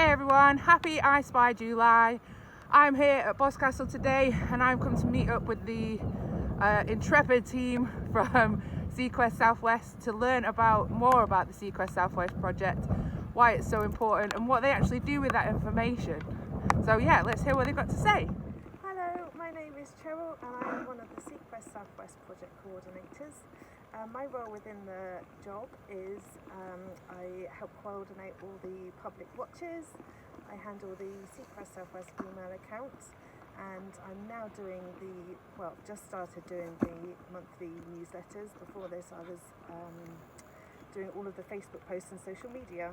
Hey everyone, happy I Spy July. I'm here at Boscastle today and I've come to meet up with the intrepid team from Seaquest Southwest to learn more about the Seaquest Southwest project, why it's so important and what they actually do with that information. So yeah, let's hear what they've got to say. Hello, my name is Cheryl and I'm one of the Seaquest Southwest project coordinators. My role within the job is I help coordinate all the public watches. I handle the Seaquest Southwest email account, and I'm now just started doing the monthly newsletters. Before this I was doing all of the Facebook posts and social media.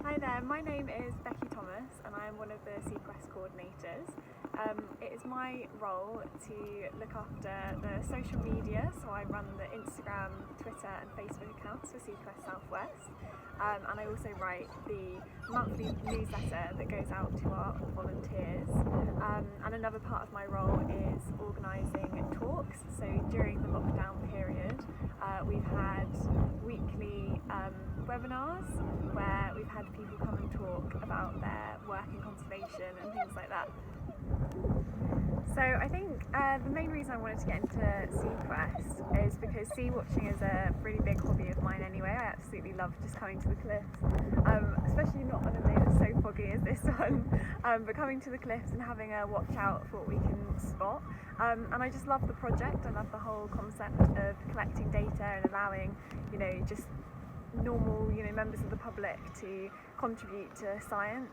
Hi there, my name is Becky Thomas and I am one of the Seaquest coordinators. It is my role to look after the social media, so I run the Instagram, Twitter and Facebook accounts for Seaquest Southwest, and I also write the monthly newsletter that goes out to our volunteers, and another part of my role is organising talks. So during the lockdown period we've had weekly webinars where we've had people come and talk about their work in conservation and things like that. So I think the main reason I wanted to get into Seaquest is because sea watching is a really big hobby of mine anyway. I absolutely love just coming to the cliffs, especially not on a day that's so foggy as this one, but coming to the cliffs and having a watch out for what we can spot. And I just love the project. I love the whole concept of collecting data and allowing, just normal, members of the public to contribute to science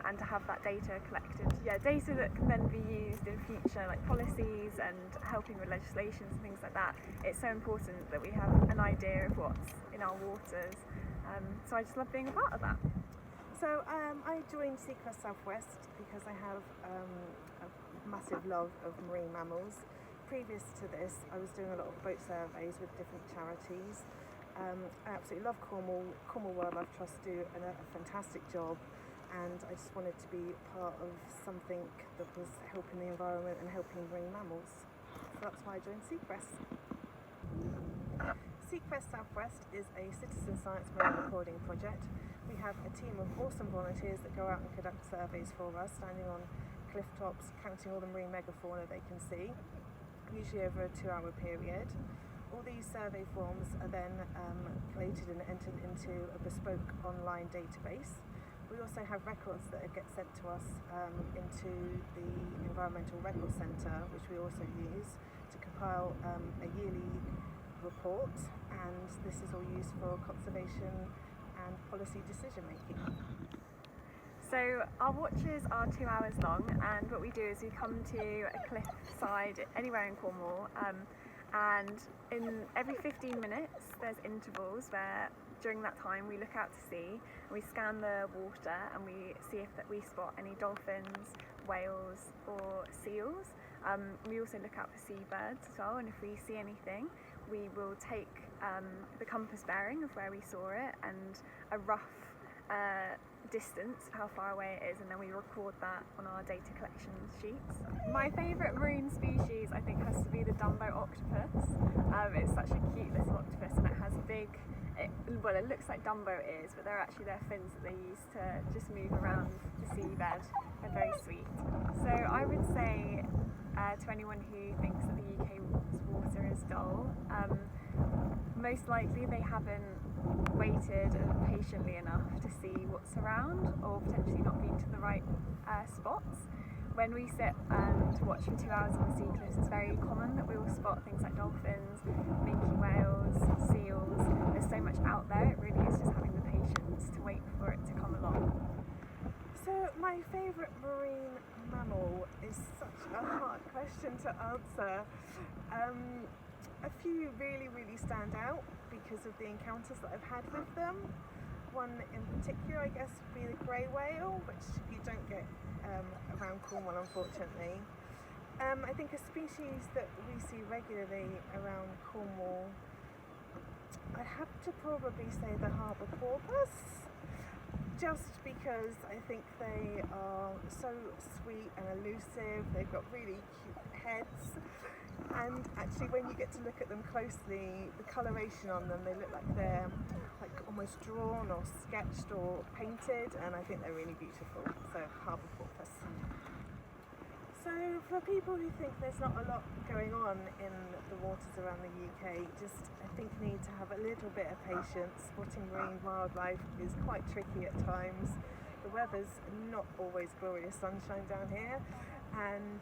and to have that data collected. Data that can then be used in future, like policies and helping with legislations and things like that. It's so important that we have an idea of what's in our waters. So I just love being a part of that. So I joined Seaquest Southwest because I have a massive love of marine mammals. Previous to this, I was doing a lot of boat surveys with different charities. I absolutely love Cornwall. Cornwall Wildlife Trust do a fantastic job, and I just wanted to be part of something that was helping the environment and helping marine mammals. So that's why I joined Seaquest. Seaquest Southwest is a citizen science marine recording project. We have a team of awesome volunteers that go out and conduct surveys for us, standing on cliff tops, counting all the marine megafauna they can see, usually over a 2-hour period. All these survey forms are then collated and entered into a bespoke online database. We also have records that get sent to us into the Environmental Record Centre, which we also use to compile a yearly report, and this is all used for conservation and policy decision making. So our watches are 2 hours long, and what we do is we come to a cliffside anywhere in Cornwall, and in every 15 minutes there's intervals where during that time we look out to sea and we scan the water and we see if we spot any dolphins, whales or seals. We also look out for seabirds as well, and if we see anything we will take the compass bearing of where we saw it and a rough distance of how far away it is, and then we record that on our data collection sheets. My favourite marine species I think has to be the Dumbo octopus. It's such a cute little octopus, and it has it looks like Dumbo ears, but they're actually their fins that they use to just move around the seabed. They're very sweet. So I would say to anyone who thinks that the UK's water is dull, most likely they haven't waited patiently enough to see what's around, or potentially not been to the right spots. When we sit to watch for 2 hours on the sea cliffs, it's very common that we will spot things like dolphins, minke whales, seals. There's so much out there, it really is just having the patience to wait for it to come along. So my favourite marine mammal is such a hard question to answer. A few really stand out because of the encounters that I've had with them. One in particular, I guess, would be the grey whale, which you don't get around Cornwall, unfortunately. I think a species that we see regularly around Cornwall, I'd have to probably say the harbour porpoise, just because I think they are so sweet and elusive. They've got really cute heads. And actually when you get to look at them closely, the coloration on them, they look like they're like almost drawn or sketched or painted, and I think they're really beautiful. So harbour porpoise. So for people who think there's not a lot going on in the waters around the UK, I think need to have a little bit of patience. Spotting marine wildlife is quite tricky at times. The weather's not always glorious sunshine down here, and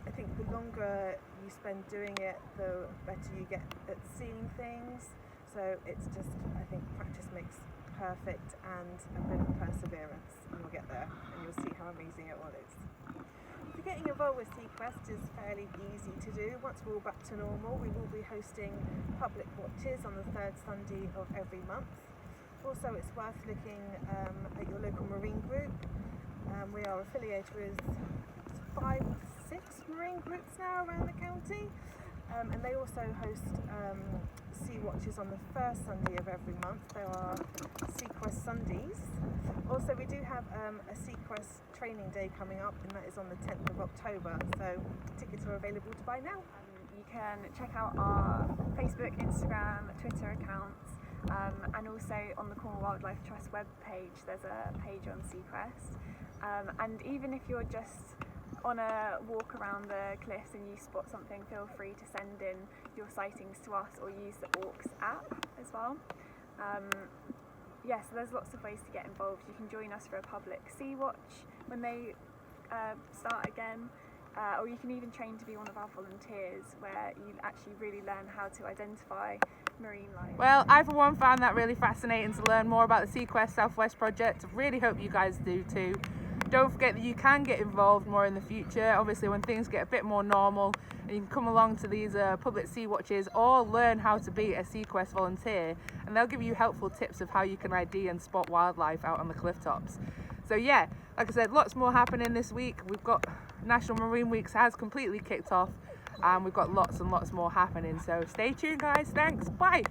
I think the longer you spend doing it, the better you get at seeing things. So it's just, I think practice makes perfect, and a bit of perseverance, and you'll get there, and you'll see how amazing it all is. So getting involved with Seaquest is fairly easy to do. Once we're all back to normal, we will be hosting public watches on the third Sunday of every month. Also, it's worth looking at your local marine group. We are affiliated with 5, 6 marine groups now around the county, and they also host sea watches on the first Sunday of every month. There are Seaquest Sundays. Also, we do have a Seaquest training day coming up, and that is on the 10th of October, so tickets are available to buy now. You can check out our Facebook, Instagram, Twitter accounts, and also on the Cornwall Wildlife Trust webpage there's a page on Seaquest. And even if you're just on a walk around the cliffs and you spot something, feel free to send in your sightings to us or use the ORKS app as well. So there's lots of ways to get involved. You can join us for a public sea watch when they start again, or you can even train to be one of our volunteers, where you actually really learn how to identify marine life. Well, I for one found that really fascinating to learn more about the Seaquest Southwest project. I really hope you guys do too. Don't forget that you can get involved more in the future, obviously when things get a bit more normal, and you can come along to these public sea watches or learn how to be a Seaquest volunteer, and they'll give you helpful tips of how you can ID and spot wildlife out on the cliff tops. So yeah, like I said, lots more happening this week. We've got National Marine Weeks has completely kicked off, and we've got lots and lots more happening, so stay tuned guys. Thanks, bye.